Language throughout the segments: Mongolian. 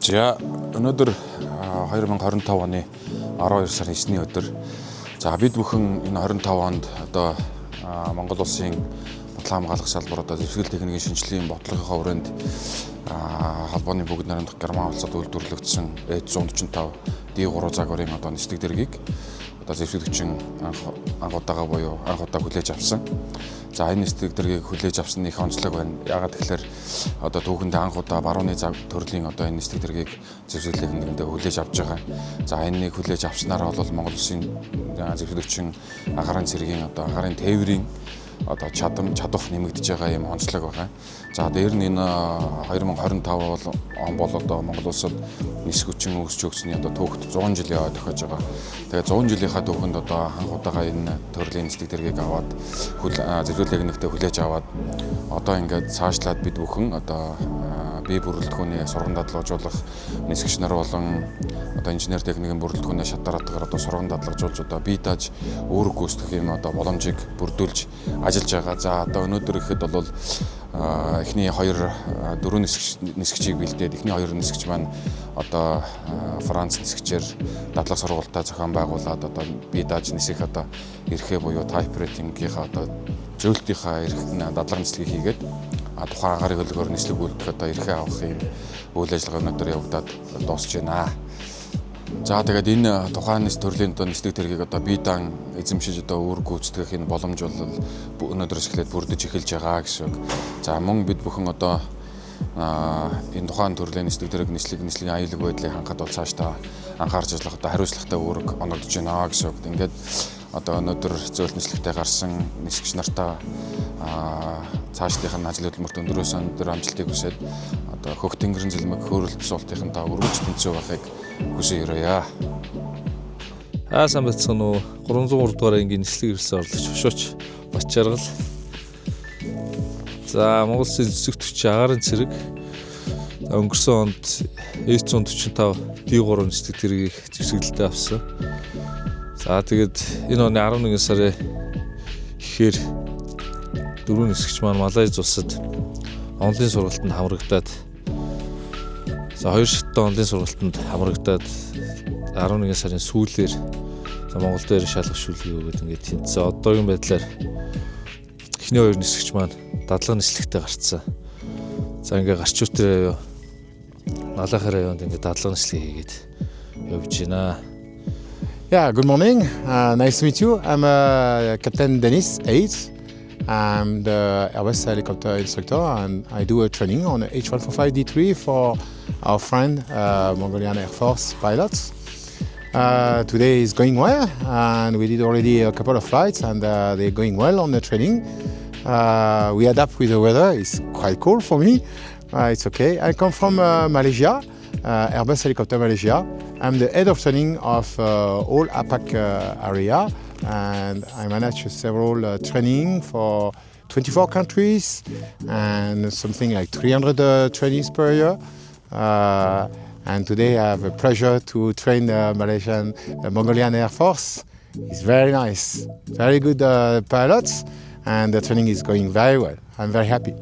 За өнөөдөр 2025 оны 12 сарын 9-ний өдөр. За бид бүхэн энэ 25 онд одоо Монгол улсын бодлого хамгаалах салбар одоо зэвсгэл техникийн шинжилгээний бодлогынхаа хүрээнд холбооны бүгд найрамдах Герман улсад үйлдвэрлэгдсэн H145 D3 загварын одоо нислэг дэргийг одоо зэвсгэгчин анх удаага буюу анх удаа хүлээж авсан. За энэ нислэг дэргийг хүлээж авсан их онцлог байна. Яагаад тэгэхээр одоо түүхэндээ анх удаа барууны төрлийн одоо энэ нислэг дэргийг зэвсгэлэх нэгэндээ хүлээж авч байгаа. За энэнийг хүлээж авснараа бол Монгол улсын зэвсгэгчин агаарын цэргийн одоо агаарын тээврийн одоо чадвар нэмэгдэж байгаа юм онцлог байгаа. За дээр нь энэ 2025 он бол одоо Монгол улсад нисэх хүчин өсч өгсөний одоо түүхт 100 жилийн ой тохиож байгаа. Тэгээ 100 жилийнхаа түүхэнд одоо анх удаага энэ төрлийн нислэг дэргийг аваад зэвсгэл техниктэй хүлээж аваад одоо ингээд цаашлаад бид бүхэн одоо бие бүрэлдэхүүний сургам дадлагжуулах нисгэгч нар болон одоо инженер техникийн бүрэлдэхүүнээ шатаратгаар одоо сургам дадлагжуулж одоо бие дааж үүрэг гүйцэтгэх юм одоо боломжийг бүрдүүлж ажиллаж байгаа. За одоо өнөөдөр ихэд бол эхний 4 нисгчийг бэлдээд эхний 2 нисгч маань одоо Франц нисгчээр дадлаг сургалтаа зохион байгуулад одоо бие дааж нисэх одоо эрхээ буюу type-rating-ийнхаа одоо зөвлөлтийнхаа эрх дадлага нислэгийг хийгээд тухайн агаарын хөлгөөр нислэг үлдэх одоо эрхээ авах юм үйл ажиллагаа өнөөдөр явагдаад дуусж байна. За тэгээд энэ тухайн төрлийн одоо нислэг дэргийг одоо бие даан эзэмшиж одоо үүрэг гүйцэтгэх энэ боломж бол өнөөдрөөс эхлээд бүрдэж эхэлж байгаа гэсэн үг. За мөн бид бүхэн одоо энэ тухайн төрлийн нислэг дэрэг нислэгийн аюулгүй байдлыг хангахад бол цаашдаа анхаарч ажиллах одоо хариуцлагатай үүрэг оногдож байна гэсэн үг. Ингээд одоо өнөөдөр зөөлт нислэгтэй гарсан нисгэгч нартаа цаашдынх нь ажил хөдөлмөрт өндрөөс өндөр амжилтыг хүсээд одоо хөх тэнгэрэн зэлмэг хөөрөлт суултынхаа өргөж тэнцүү байхыг хүсье өрөөе. Сайн бацхан уу 303 дугаар ангийн нислэг эрсээ орлогч хошооч Бат Жаргал. За Монгол Улсын зэвсэгч агаарын цэрэг өнгөрсөн онд H145 D3 нислэг дэргийг зэвсгэлдээ авсан. За тэгээд энэ оны 11 сарын ихээр 4 нисгч маань Малайз улсад онлын сургалтанд хамрагдаад за 2 шаттай онлын сургалтанд хамрагдаад 11 сарын сүүлээр Монгол дээр шалгашуулгий өгөөд ингээд тэнцээ. Одоогийн байдлаар эхний 2 нисгч маань дадлага нислэгтэй гарцсан. За ингээд гарчуутраа Малахар районд ингээд дадлага нислэг хийгээд явж байна. Yeah, good morning. Nice to meet you. I'm Captain Dennis Hayes. I'm the Airbus helicopter instructor and I do a training on H145D3 for our friend Mongolian Air Force pilots. Today is going well and we did already a couple of flights and they're going well on the training. We adapt with the weather. It's quite cool for me. It's okay. I come from Malaysia, Airbus Helicopter Malaysia. I'm the head of training of all APAC area and I manage several training for 24 countries and something like 300 trainees per year. And today I have a pleasure to train the Mongolian Air Force. It's very nice, very good pilots and the training is going very well. I'm very happy.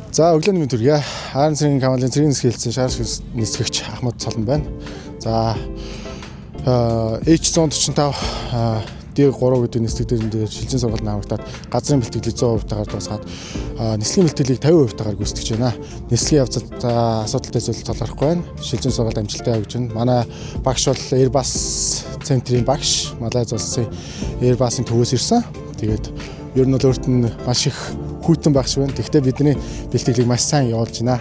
За өглөөний мэнд хүргэе. Хаан цэргийн камалын цэргийн нисгэлцэн шаарш нисгэгч Ахмад Цолон байна. За H145 D3 гэдэг нислэг дэрэн шилжин сургалтанд хамрагдаад газрын бэлтгэлийг 100% таагаар дуусгаад нислэгийн бэлтгэлийг 50% таагаар гүйцэтгэж байна. Нислэгийн явцад асуудалтай зүйл толгорхгүй байна. Шилжин сургалт амжилттай явж байна. Манай багш бол Airbus центрийн багш, Малайз улсын Airbus-ын төвөөс ирсэн. Тэгээд ер нь бол өөрт нь маш их хүйтэн багш байна. Гэхдээ бидний бэлтгэлийг маш сайн явуулж байна.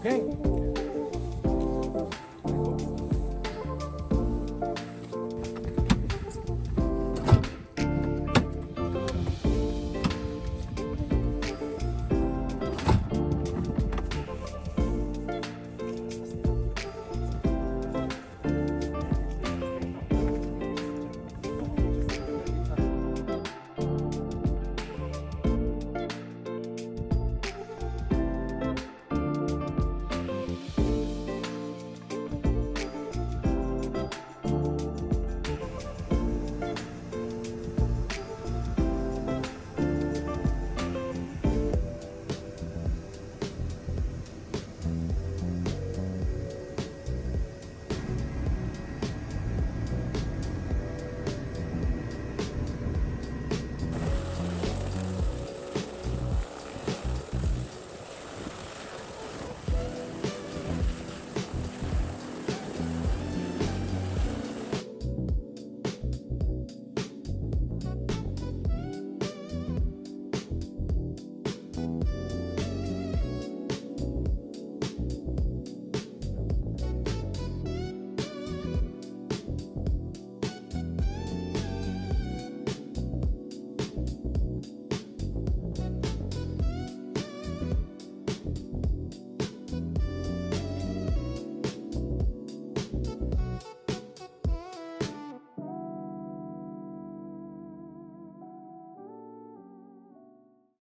Okay.